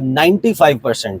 95%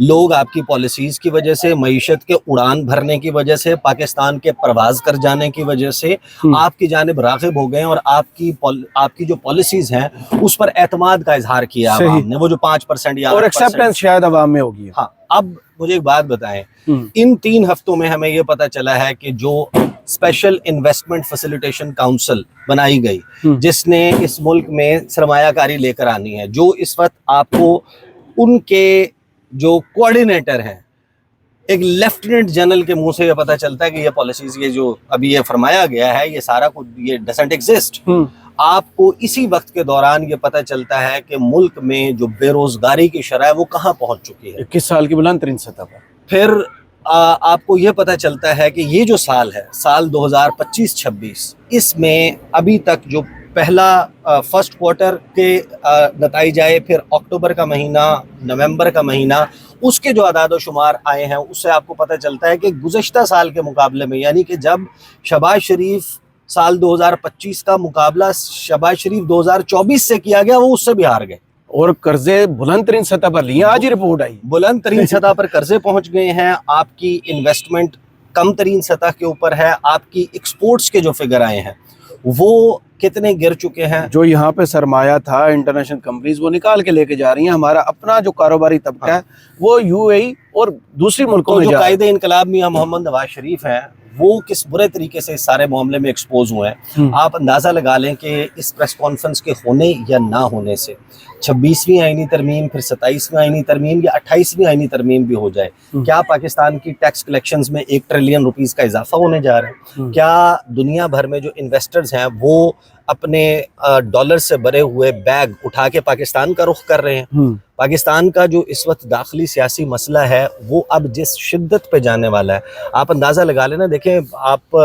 لوگ آپ کی پالیسیز کی وجہ سے, معیشت کے اڑان بھرنے کی وجہ سے, پاکستان کے پرواز کر جانے کی وجہ سے آپ کی جانب راغب ہو گئے اور آپ کی جو پالیسیز ہیں اس پر اعتماد کا اظہار کیا عوام نے, وہ جو 5% یا 8%, اور ایکسیپٹنس شاید عوام میں ہوگی. ہاں, اب مجھے ایک بات بتائیں, ان 3 ہفتوں میں ہمیں یہ پتا چلا ہے کہ جو اسپیشل انویسٹمنٹ فیسیلیٹیشن کاؤنسل بنائی گئی, جس نے اس ملک میں سرمایہ کاری لے کر آنی ہے, جو اس وقت آپ کو ان کے جو کوآرڈینیٹر ہیں, ایک لیفٹیننٹ جنرل کے منہ سے یہ پتا چلتا ہے کہ یہ پالیسیز, یہ جو ابھی یہ فرمایا گیا ہے, یہ سارا کچھ یہ ڈزنٹ ایگزسٹ. آپ کو اسی وقت کے دوران یہ پتا چلتا ہے کہ ملک میں جو بے روزگاری کی شرح ہے وہ کہاں پہنچ چکی ہے, 21 سال کی بلند ترین سطح پر. پھر آپ کو یہ پتا چلتا ہے کہ یہ جو سال ہے, سال 2025-26, اس میں ابھی تک جو پہلا فرسٹ کوارٹر کے نتائج آئے, پھر اکتوبر کا مہینہ, نومبر کا مہینہ, اس کے جو اعداد و شمار آئے ہیں, اس سے آپ کو پتہ چلتا ہے کہ گزشتہ سال کے مقابلے میں, یعنی کہ جب شہباز شریف سال 2025 کا مقابلہ شہباز شریف 2024 سے کیا گیا, وہ اس سے بھی ہار گئے, اور قرضے بلند ترین سطح پر لیے. آج ہی رپورٹ آئی, بلند ترین سطح پر قرضے پہنچ گئے ہیں. آپ کی انویسٹمنٹ کم ترین سطح کے اوپر ہے. آپ کی ایکسپورٹس کے جو فگر آئے ہیں وہ کتنے گر چکے ہیں. جو یہاں پہ سرمایہ تھا انٹرنیشنل کمپنیز وہ نکال کے لے کے جا رہی ہیں. ہمارا اپنا جو کاروباری طبقہ ہے وہ UAE اور دوسری ملکوں میں جو قائد انقلاب میاں محمد نواز شریف ہیں, وہ کس برے طریقے سے اس سارے معاملے میں ایکسپوز ہوئے ہیں. آپ اندازہ لگا لیں کہ اس پریس کانفرنس کے ہونے یا نہ ہونے سے 26ویں آئینی ترمیم, پھر 27ویں آئینی ترمیم یا 28ویں آئینی ترمیم بھی ہو جائے, کیا پاکستان کی ٹیکس کلیکشنز میں 1 ٹریلین روپیز کا اضافہ ہونے جا رہا ہے؟ کیا دنیا بھر میں جو انویسٹرز ہیں وہ اپنے ڈالر سے بھرے ہوئے بیگ اٹھا کے پاکستان کا رخ کر رہے ہیں؟ پاکستان کا جو اس وقت داخلی سیاسی مسئلہ ہے وہ اب جس شدت پہ جانے والا ہے, آپ اندازہ لگا لینا. دیکھیں, آپ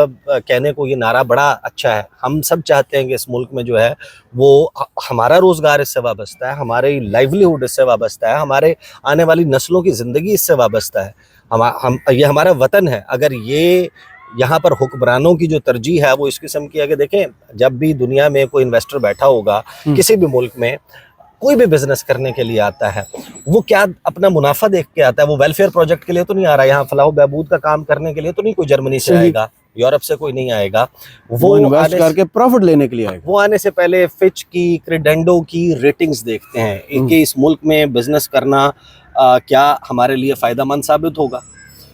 کہنے کو یہ نعرہ بڑا اچھا ہے, ہم سب چاہتے ہیں کہ اس ملک میں جو ہے وہ ہمارا روزگار اس سے وابستہ ہے, ہماری لائیولیہوڈ اس سے وابستہ ہے, ہمارے آنے والی نسلوں کی زندگی اس سے وابستہ ہے, یہ ہمارا وطن ہے. اگر یہ یہاں پر حکمرانوں کی جو ترجیح ہے وہ اس قسم کی ہے کہ دیکھیں, جب بھی دنیا میں کوئی انویسٹر بیٹھا ہوگا کسی بھی ملک میں, کوئی بھی بزنس کرنے کے لیے آتا ہے, وہ کیا اپنا منافع دیکھ کے آتا ہے, وہ ویلفیئر پروجیکٹ کے لیے تو نہیں آ رہا, یہاں فلاح و بہبود کا کام کرنے کے لیے تو نہیں کوئی جرمنی سے آئے گا, یورپ سے کوئی نہیں آئے گا, وہ انویسٹ کر کے پروفٹ لینے کے لیے آئے گا. وہ آنے سے پہلے فچ کی, کریڈنڈو کی ریٹنگز دیکھتے ہیں کہ اس ملک میں بزنس کرنا کیا ہمارے لیے فائدہ مند ثابت ہوگا,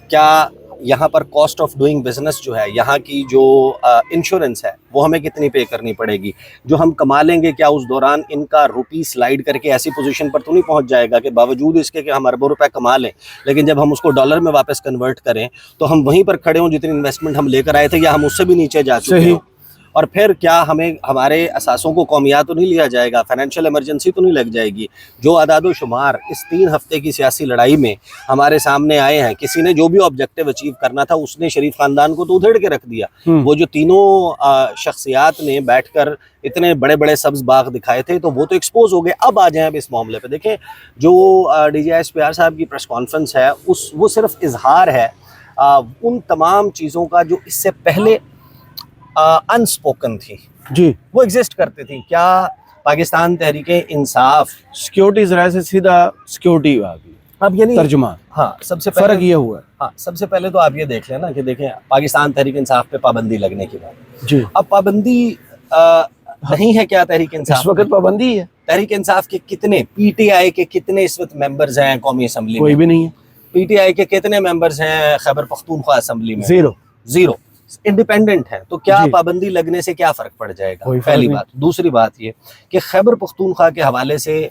کیا یہاں پر کاسٹ آف ڈوئنگ بزنس جو ہے, یہاں کی جو انشورنس ہے وہ ہمیں کتنی پے کرنی پڑے گی, جو ہم کما لیں گے کیا اس دوران ان کا روپی سلائیڈ کر کے ایسی پوزیشن پر تو نہیں پہنچ جائے گا کہ باوجود اس کے کہ ہم اربوں روپے کما لیں, لیکن جب ہم اس کو ڈالر میں واپس کنورٹ کریں تو ہم وہیں پر کھڑے ہوں جتنی انویسٹمنٹ ہم لے کر آئے تھے, یا ہم اس سے بھی نیچے جا چکے ہوں. اور پھر کیا ہمیں ہمارے اثاثوں کو قومیات تو نہیں لیا جائے گا, فائنینشیل ایمرجنسی تو نہیں لگ جائے گی. جو اعداد و شمار اس 3 ہفتے کی سیاسی لڑائی میں ہمارے سامنے آئے ہیں, کسی نے جو بھی آبجیکٹیو اچیو کرنا تھا اس نے شریف خاندان کو تو ادھیڑ کے رکھ دیا. وہ جو تینوں شخصیات نے بیٹھ کر اتنے بڑے بڑے سبز باغ دکھائے تھے تو وہ تو ایکسپوز ہو گئے. اب آ جائیں اب اس معاملے پہ. دیکھیں, جو DGISPR صاحب کی پریس کانفرنس ہے وہ صرف اظہار ہے ان تمام چیزوں کا جو اس سے پہلے انسپوکن تھی, جی وہ ایگزسٹ کرتی تھی. کیا پاکستان تحریک انصاف سیکیورٹی ذرائع سے سیدھا سیکیورٹی آ گئی, اب یعنی ترجمہ, ہاں سب سے فرق یہ ہوا ہے. ہاں سب سے پہلے تو آپ یہ دیکھ لیں نا کہ دیکھیں پاکستان تحریک انصاف پہ پابندی لگنے کی بات, جی اب پابندی نہیں ہے کیا تحریک انصاف؟ اس وقت پابندی ہے. تحریک انصاف کے کتنے, PTI کے کتنے اس وقت ممبرز ہیں قومی اسمبلی میں؟ کوئی بھی نہیں ہے. PTI کے کتنے ممبرز ہیں خیبر پختونخوا اسمبلی میں؟ زیرو. انڈیپینڈنٹ ہے. تو کیا پابندی لگنے سے کیا فرق پڑ جائے گا؟ پہلی بات. دوسری بات یہ کہ خیبر پختونخوا کے حوالے سے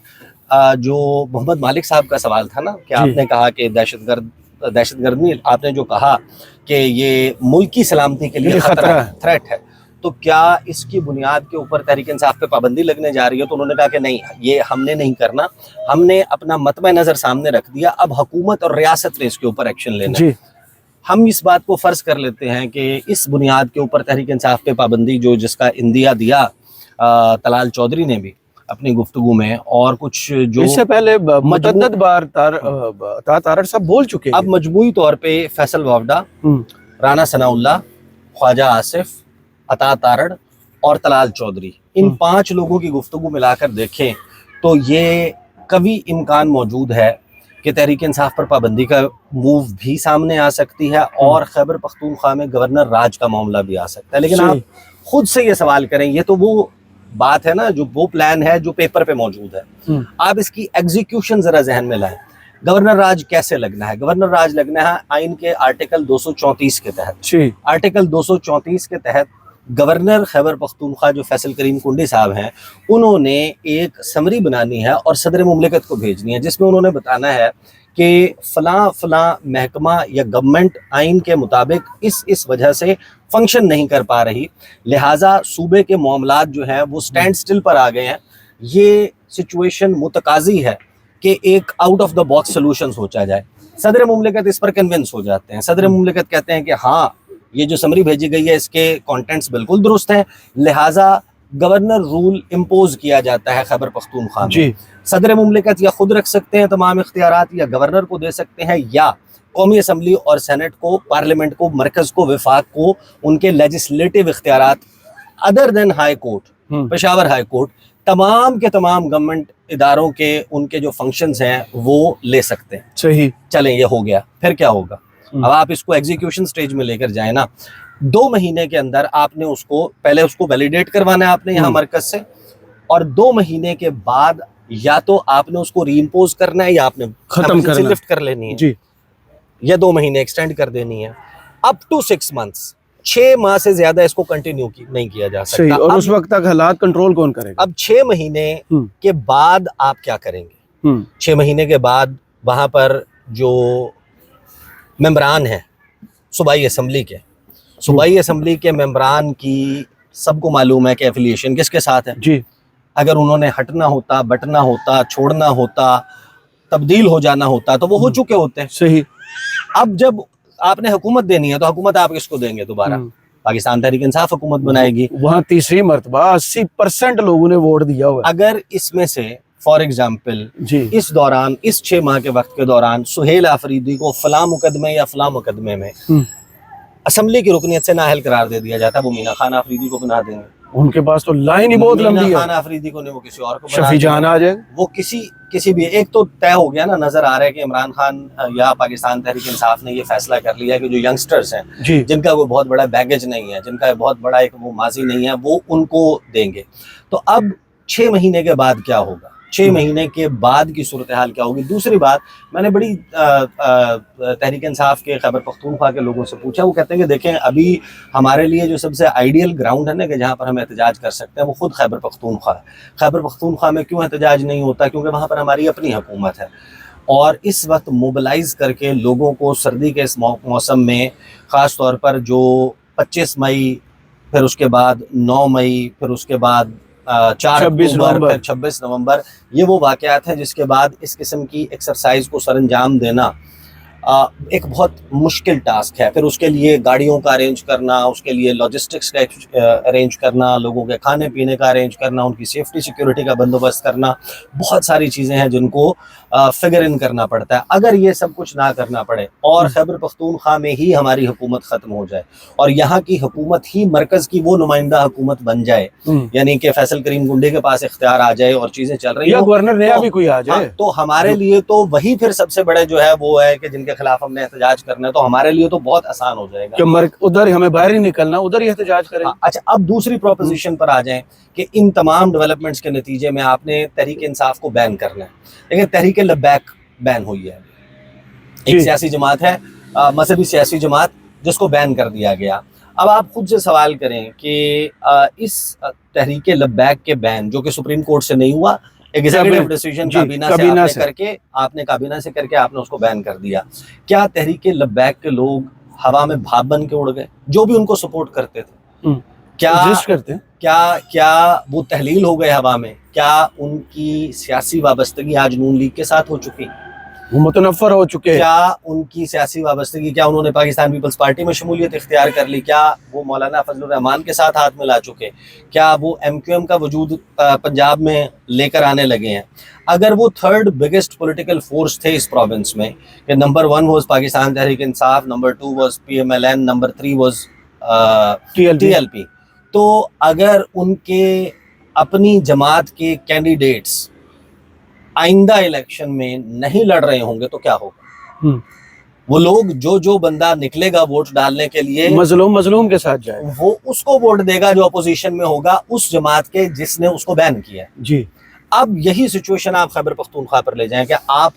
جو محمد مالک صاحب کا سوال تھا نا کہ آپ نے کہا کہ دہشت گرد نہیں, آپ نے جو کہا کہ یہ ملکی سلامتی کے لیے خطرہ ہے, تھریٹ ہے, تو کیا اس کی بنیاد کے اوپر تحریک انصاف پہ پابندی لگنے جا رہی ہے؟ تو انہوں نے کہا کہ نہیں, یہ ہم نے نہیں کرنا, ہم نے اپنا مطمع نظر سامنے رکھ دیا, اب حکومت اور ریاست نے اس کے اوپر ایکشن لینا ہے. ہم اس بات کو فرض کر لیتے ہیں کہ اس بنیاد کے اوپر تحریک انصاف پہ پابندی جس کا اندیا دیا طلال چودھری نے بھی اپنی گفتگو میں, اور کچھ جو اس سے پہلے متعدد بار تارڑ صاحب بول چکے ہیں. اب مجموعی طور پہ فیصل وافدہ, رانا ثناء اللہ, خواجہ آصف, عطا تارڑ اور طلال چودھری, ان 5 لوگوں کی گفتگو ملا کر دیکھیں تو یہ قوی امکان موجود ہے کہ تحریک انصاف پر پابندی کا موو بھی سامنے آ سکتی ہے اور خیبر پختونخوا میں گورنر راج کا معاملہ بھی آ سکتا ہے. لیکن آپ خود سے یہ سوال کریں, یہ تو وہ بات ہے نا, جو وہ پلان ہے جو پیپر پہ موجود ہے, آپ اس کی ایگزیکیوشن ذرا ذہن میں لائیں. گورنر راج کیسے لگنا ہے؟ گورنر راج لگنا ہے آئین کے آرٹیکل 234 کے تحت. آرٹیکل 234 کے تحت گورنر خیبر پختونخوا جو فیصل کریم کنڈی صاحب ہیں, انہوں نے ایک سمری بنانی ہے اور صدر مملکت کو بھیجنی ہے, جس میں انہوں نے بتانا ہے کہ فلاں فلاں محکمہ یا گورنمنٹ آئین کے مطابق اس وجہ سے فنکشن نہیں کر پا رہی, لہٰذا صوبے کے معاملات جو ہیں وہ سٹینڈ سٹل پر آ گئے ہیں. یہ سچویشن متقاضی ہے کہ ایک out of the box solution سوچا جائے. صدر مملکت اس پر کنونس ہو جاتے ہیں. صدر مملکت کہتے ہیں کہ ہاں یہ جو سمری بھیجی گئی ہے اس کے کانٹینٹس بالکل درست ہیں, لہٰذا گورنر رول امپوز کیا جاتا ہے خیبر پختونخوا میں. صدر مملکت یا خود رکھ سکتے ہیں تمام اختیارات, یا گورنر کو دے سکتے ہیں, یا قومی اسمبلی اور سینٹ کو, پارلیمنٹ کو, مرکز کو, وفاق کو ان کے لیجسلیٹو اختیارات other than high court, Peshawar high court, تمام کے تمام گورنمنٹ اداروں کے ان کے جو فنکشنز ہیں وہ لے سکتے ہیں. صحیح. چلیں یہ ہو گیا, پھر کیا ہوگا؟ اب آپ اس کو ایگزیکیوشن سٹیج میں لے کر جائیں نا, 2 مہینے کے اندر آپ نے اس کو پہلے اس کو ویلیڈیٹ کروانا ہے آپ نے یہاں مرکز سے, اور 2 مہینے کے بعد یا تو آپ نے اس کو ری امپوز کرنا ہے یا آپ نے ختم کرنا, لفٹ کر لینی ہے, یا 2 مہینے ایکسٹینڈ کر دینی ہے. اپ ٹو 6 months, 6 ماہ سے زیادہ اس کو کنٹینیو نہیں کیا جا سکتا. اور اس وقت تک حالات کنٹرول کون کرے گا؟ اب 6 مہینے کے بعد آپ کیا کریں گے؟ 6 مہینے کے بعد وہاں پر جو ممبران ہیں صوبائی اسمبلی کے, صوبائی اسمبلی کے ممبران کی سب کو معلوم ہے کہ ایفیلیشن کس کے ساتھ ہے. جی. اگر انہوں نے ہٹنا ہوتا, بٹنا ہوتا, چھوڑنا ہوتا, تبدیل ہو جانا ہوتا تو وہ ہو چکے ہوتے ہیں. صحیح. اب جب آپ نے حکومت دینی ہے تو حکومت آپ کس کو دیں گے؟ دوبارہ پاکستان تحریک انصاف حکومت بنائے گی. وہاں تیسری مرتبہ 80% لوگوں نے ووٹ دیا ہوا ہے. اگر اس میں سے فار ایگزامپل اس دوران, اس 6 ماہ کے وقت کے دوران سہیل آفریدی کو فلاں مقدمے یا فلاں مقدمے میں اسمبلی کی رکنیت سے نااہل قرار دے دیا جاتا ہے, وہ مینا خان آفریدی کو بنا دیں گے. ان کے پاس تو لائن ہی بہت لمبی ہے. مینا خان آفریدی کو نہیں, وہ کسی اور کو بنا دیں گے. شفیع جہاں آ جائے, وہ کسی بھی ایک تو طے ہو گیا نا, نظر آ رہا ہے کہ عمران خان یا پاکستان تحریک انصاف نے یہ فیصلہ کر لیا کہ جو ینگسٹرز ہیں جن کا کوئی بہت بڑا بیگیج نہیں ہے, جن کا بہت بڑا ایک وہ ماضی نہیں ہے, وہ ان کو دیں گے. تو اب 6 مہینے کے بعد کیا ہوگا؟ 6 مہینے کے بعد کی صورتحال کیا ہوگی؟ دوسری بات, میں نے بڑی تحریک انصاف کے خیبر پختونخوا کے لوگوں سے پوچھا, وہ کہتے ہیں کہ دیکھیں ابھی ہمارے لیے جو سب سے آئیڈیل گراؤنڈ ہے نا کہ جہاں پر ہم احتجاج کر سکتے ہیں وہ خود خیبر پختونخوا ہے. خیبر پختونخوا میں کیوں احتجاج نہیں ہوتا؟ کیونکہ وہاں پر ہماری اپنی حکومت ہے, اور اس وقت موبلائز کر کے لوگوں کو سردی کے اس موسم میں, خاص طور پر جو 25 مئی, پھر اس کے بعد 9 مئی, پھر اس کے بعد 4 اکتوبر, پھر 26 نومبر, یہ وہ واقعات ہیں جس کے بعد اس قسم کی ایکسرسائز کو سر انجام دینا ایک بہت مشکل ٹاسک ہے. پھر اس کے لیے گاڑیوں کا ارینج کرنا, اس کے لیے لاجسٹکس کا ارینج کرنا, لوگوں کے کھانے پینے کا ارینج کرنا, ان کی سیفٹی سیکیورٹی کا بندوبست کرنا, بہت ساری چیزیں ہیں جن کو فگر ان کرنا پڑتا ہے. اگر یہ سب کچھ نہ کرنا پڑے اور خیبر پختونخوا میں ہی ہماری حکومت ختم ہو جائے اور یہاں کی حکومت ہی مرکز کی وہ نمائندہ حکومت بن جائے, یعنی کہ فیصل کریم کنڈی کے پاس اختیار آ جائے اور چیزیں چل رہی ہیں, گورنر نیا بھی کوئی آ جائے, تو ہمارے لیے تو وہی پھر سب سے بڑے جو ہے وہ ہے کہ جن کے خلاف ہم نے احتجاج کرنا ہے, تو ہمارے لیے تو بہت آسان ہو جائے گا کہ ادھر ہمیں باہر ہی نکلنا, ادھر ہی احتجاج کریں. اچھا, اب دوسری پروپوزیشن پر آ جائیں کہ ان تمام ڈیولپمنٹس کے نتیجے میں آپ نے تحریک انصاف کو بین کرنا ہے. لیکن تحریک لبیک بین ہوئی ہے, ایک سیاسی جماعت ہے, مذہبی سیاسی جماعت, جس کو بین کر دیا گیا. اب آپ خود سے سوال کریں کہ اس تحریک لبیک کے بین, جو کہ سپریم کورٹ سے نہیں ہوا, ایگزیکٹو ڈیسیژن کابینہ سے آپ نے کابینہ سے کر کے آپ نے اس کو بین کر دیا, کیا تحریک لبیک کے لوگ ہوا میں بھاپ بن کے اڑ گئے جو بھی ان کو سپورٹ کرتے تھے؟ کیا وہ تحلیل ہو گئے ہوا میں؟ کیا ان کی سیاسی وابستگی آج نون لیگ کے ساتھ ہو چکی؟ وہ متنفر ہو چکے. کیا ان کی سیاسی وابستگی, کیا انہوں نے پاکستان پیپلز پارٹی میں شمولیت اختیار کر لی؟ کیا وہ مولانا فضل الرحمان کے ساتھ ہاتھ ملا چکے؟ کیا وہ ایم کیو ایم کا وجود پنجاب میں لے کر آنے لگے ہیں؟ اگر وہ 3rd بگیسٹ پولیٹیکل فورس تھے اس پروونس میں, کہ number 1 was Pakistan Tehreek Insaf, number 2 was PMLN, number 3 was TLP, تو اگر ان کے اپنی جماعت کے کینڈیڈیٹس آئندہ الیکشن میں نہیں لڑ رہے ہوں گے تو کیا ہوگا؟ وہ لوگ جو بندہ نکلے گا ووٹ ڈالنے کے لیے مظلوم کے ساتھ جائے، وہ اس کو ووٹ دے گا جو اپوزیشن میں ہوگا اس جماعت کے جس نے اس کو بین کیا ہے. جی. اب یہی سچویشن آپ خیبر پختونخوا پر لے جائیں کہ آپ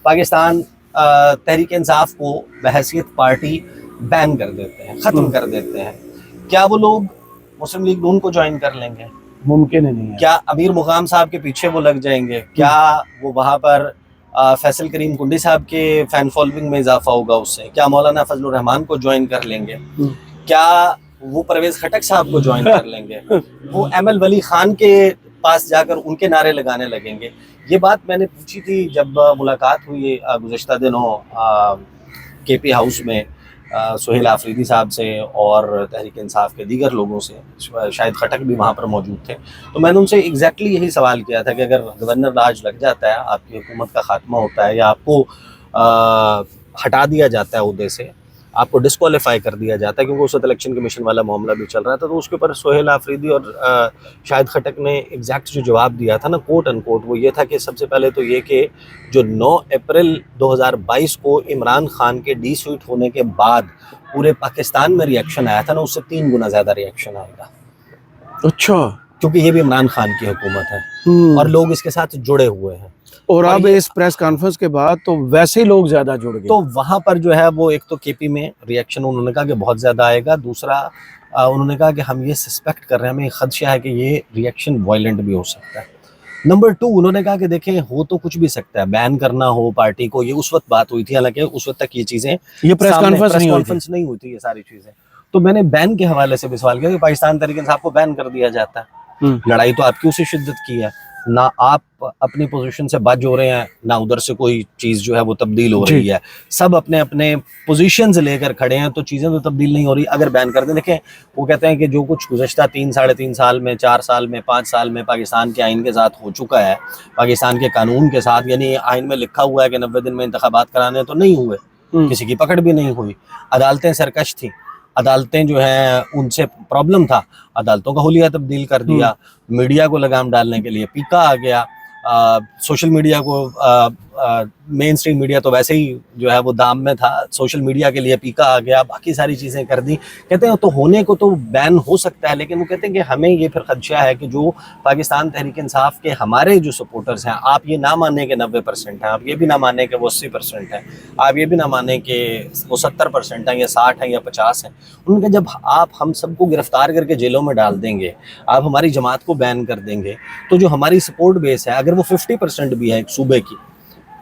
پاکستان تحریک انصاف کو بحیثیت پارٹی بین کر دیتے ہیں، ختم کر دیتے ہیں. کیا وہ لوگ مسلم لیگ نون کو جوائن کر لیں گے؟ ممکن ہی نہیں ہے. کیا امیر مقام صاحب کے پیچھے وہ لگ جائیں گے؟ کیا وہ وہاں پر فیصل کریم کنڈی صاحب کے فین فالوئنگ میں اضافہ ہوگا اس سے؟ کیا مولانا فضل الرحمان کو جوائن کر لیں گے؟ کیا وہ پرویز خٹک صاحب کو جوائن کر لیں گے؟ وہ ایم ایل ولی خان کے پاس جا کر ان کے نعرے لگانے لگیں گے؟ یہ بات میں نے پوچھی تھی جب ملاقات ہوئی گزشتہ دنوں کے پی ہاؤس میں سہیل آفریدی صاحب سے اور تحریک انصاف کے دیگر لوگوں سے، شاید خٹک بھی وہاں پر موجود تھے. تو میں نے ان سے ایگزیکٹلی یہی سوال کیا تھا کہ اگر گورنر راج لگ جاتا ہے، آپ کی حکومت کا خاتمہ ہوتا ہے یا آپ کو ہٹا دیا جاتا ہے عہدے سے، آپ کو ڈسکوالیفائی کر دیا جاتا ہے، کیونکہ اس وقت الیکشن کمیشن والا معاملہ بھی چل رہا تھا، تو اس کے اوپر سہیل آفریدی اور شاہد خٹک نے ایگزیکٹ جو جواب دیا تھا نا، کوٹ ان کوٹ، وہ یہ تھا کہ سب سے پہلے تو یہ کہ جو 9 اپریل 2022 کو عمران خان کے ڈی سیٹ ہونے کے بعد پورے پاکستان میں ریئیکشن آیا تھا نا، اس سے 3 گنا زیادہ ریئیکشن آئے گا. اچھا. کیونکہ یہ بھی عمران خان کی حکومت ہے اور لوگ اس کے ساتھ جڑے ہوئے ہیں. اور اب اس پریس کانفرنس کے بعد تو ویسے ہی لوگ زیادہ جڑ گئے. تو وہاں پر جو ہے وہ ایک تو کے پی میں ریئیکشن انہوں نے کہا کہ بہت زیادہ آئے گا. دوسرا انہوں نے کہا کہ ہم یہ سسپیکٹ کر رہے ہیں، ہمیں خدشہ ہے کہ یہ ریئیکشن وائلنٹ بھی ہو سکتا ہے. نمبر 2 انہوں نے کہا کہ دیکھیں ہو تو کچھ بھی سکتا ہے، بین کرنا ہو پارٹی کو، یہ اس وقت بات ہوئی تھی، حالانکہ اس وقت تک یہ چیزیں یہ پریس کانفرنس نہیں ہوئی تھی یہ ساری چیزیں. تو میں نے بین کے حوالے سے بھی سوال کیا کہ پاکستان تحریک انصاف کو بین کر دیا جاتا ہے. لڑائی تو آپ کی اسی شدت کی ہے، نہ آپ اپنی پوزیشن سے بچ ہو رہے ہیں، نہ ادھر سے کوئی چیز جو ہے وہ تبدیل ہو رہی ہے. سب اپنے اپنے پوزیشنز لے کر کھڑے ہیں، تو چیزیں تو تبدیل نہیں ہو رہی. اگر بین کر دیں، دیکھیں وہ کہتے ہیں کہ جو کچھ گزشتہ 3-3.5 سال میں، 4 سال میں، 5 سال میں پاکستان کے آئین کے ساتھ ہو چکا ہے، پاکستان کے قانون کے ساتھ، یعنی آئین میں لکھا ہوا ہے کہ 90 دن میں انتخابات کرانے، تو نہیں ہوئے، کسی کی پکڑ بھی نہیں ہوئی. عدالتیں سرکش تھیں، عدالتیں جو ہیں ان سے پرابلم تھا، عدالتوں کا حلیہ تبدیل کر دیا. میڈیا کو لگام ڈالنے کے لیے پیکا آ گیا. سوشل میڈیا کو مین اسٹریم میڈیا تو ویسے ہی جو ہے وہ دام میں تھا، سوشل میڈیا کے لیے پیکا آ گیا، باقی ساری چیزیں کر دی. کہتے ہیں تو ہونے کو تو بین ہو سکتا ہے، لیکن وہ کہتے ہیں کہ ہمیں یہ پھر خدشہ ہے کہ جو پاکستان تحریک انصاف کے ہمارے جو سپورٹرز ہیں، آپ یہ نہ مانیں کہ 90% ہیں، آپ یہ بھی نہ مانیں کہ وہ 80% ہیں، آپ یہ بھی نہ مانیں کہ وہ 70% ہیں یا 60 ہیں یا 50 ہیں. ان کا جب آپ ہم سب کو گرفتار کر کے جیلوں میں ڈال دیں گے، آپ ہماری جماعت کو بین کر دیں گے، تو جو ہماری سپورٹ بیس ہے اگر وہ 50% بھی ہے ایک صوبے کی،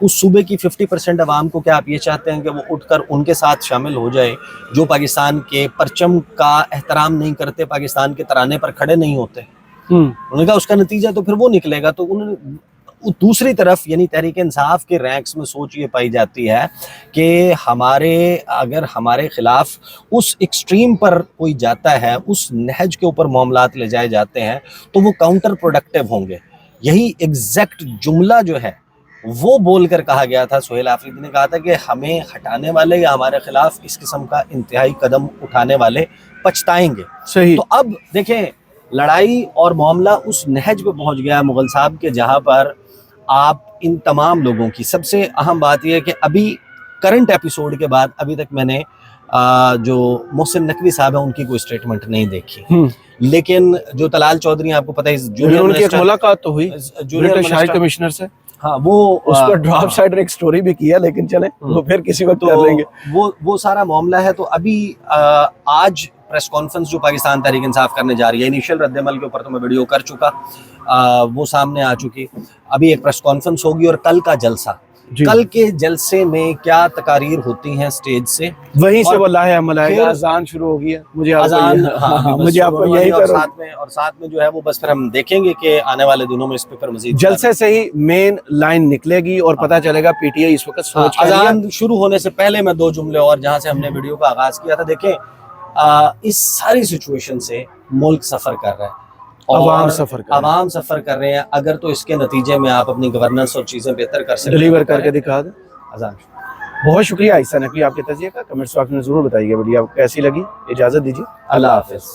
اس صوبے کی 50% عوام کو کیا آپ یہ چاہتے ہیں کہ وہ اٹھ کر ان کے ساتھ شامل ہو جائے جو پاکستان کے پرچم کا احترام نہیں کرتے، پاکستان کے ترانے پر کھڑے نہیں ہوتے؟ انہوں نے کہا اس کا نتیجہ تو پھر وہ نکلے گا. تو انہوں نے دوسری طرف یعنی تحریک انصاف کے رینکس میں سوچ یہ پائی جاتی ہے کہ اگر ہمارے خلاف اس ایکسٹریم پر کوئی جاتا ہے، اس نہج کے اوپر معاملات لے جائے جاتے ہیں، تو وہ کاؤنٹر پروڈکٹیو ہوں گے. یہی ایگزیکٹ جملہ جو ہے وہ بول کر کہا گیا تھا. سہیل آفریدی نے کہا تھا کہ ہمیں ہٹانے والے یا ہمارے خلاف اس قسم کا انتہائی قدم اٹھانے والے پچھتائیں گے. صحیح. تو اب دیکھیں لڑائی اور معاملہ اس نہج پہ پہنچ گیا مغل صاحب کے، جہاں پر آپ ان تمام لوگوں کی سب سے اہم بات یہ ہے کہ ابھی کرنٹ ایپیسوڈ کے بعد ابھی تک میں نے جو محسن نقوی صاحب ہیں ان کی کوئی سٹیٹمنٹ نہیں دیکھی، لیکن جو طلال چودھری آپ کو پتہ ہے ان کی ایک ملاقات تو ہوئی برٹش ہائی کمشنر سے، ہاں وہ اس پر ڈراپ سائڈر ایک سٹوری بھی کیا، لیکن چلیں وہ پھر کسی وقت کر لیں گے. وہ سارا معاملہ ہے. تو ابھی آج پریس کانفرنس جو پاکستان تحریک انصاف کرنے جا رہی ہے، انیشیل رد عمل کے اوپر تو میں ویڈیو کر چکا، وہ سامنے آ چکی. ابھی ایک پریس کانفرنس ہوگی اور کل کا جلسہ، کل کے جلسے میں کیا تقاریر ہوتی ہیں سٹیج سے، وہیں سے وہ لاہ عمل آئے گا. اذان شروع ہوگی ہے، مجھے آپ کو یہی ساتھ میں جو ہے وہ بس پھر ہم دیکھیں گے کہ آنے والے دنوں میں اس پہ پھر مزید جلسے سے ہی مین لائن نکلے گی اور پتہ چلے گا پی ٹی آئی اس وقت سوچ کر اذان شروع ہونے سے پہلے میں 2 جملے اور جہاں سے ہم نے ویڈیو کا آغاز کیا تھا. دیکھیں اس ساری سچویشن سے ملک سفر کر رہا ہے، عوام سفر کر رہے ہیں. اگر تو اس کے نتیجے میں آپ اپنی گورننس اور چیزیں بہتر کر سکتے ہیں، ڈیلیور کر کے دکھا دیں. اذان. بہت شکریہ عیسیٰ نقوی آپ کے تجزیے کا. کمنٹس باکس میں ضرور بتائیے ویڈیو آپ کو کیسی لگی. اجازت دیجیے، اللہ حافظ.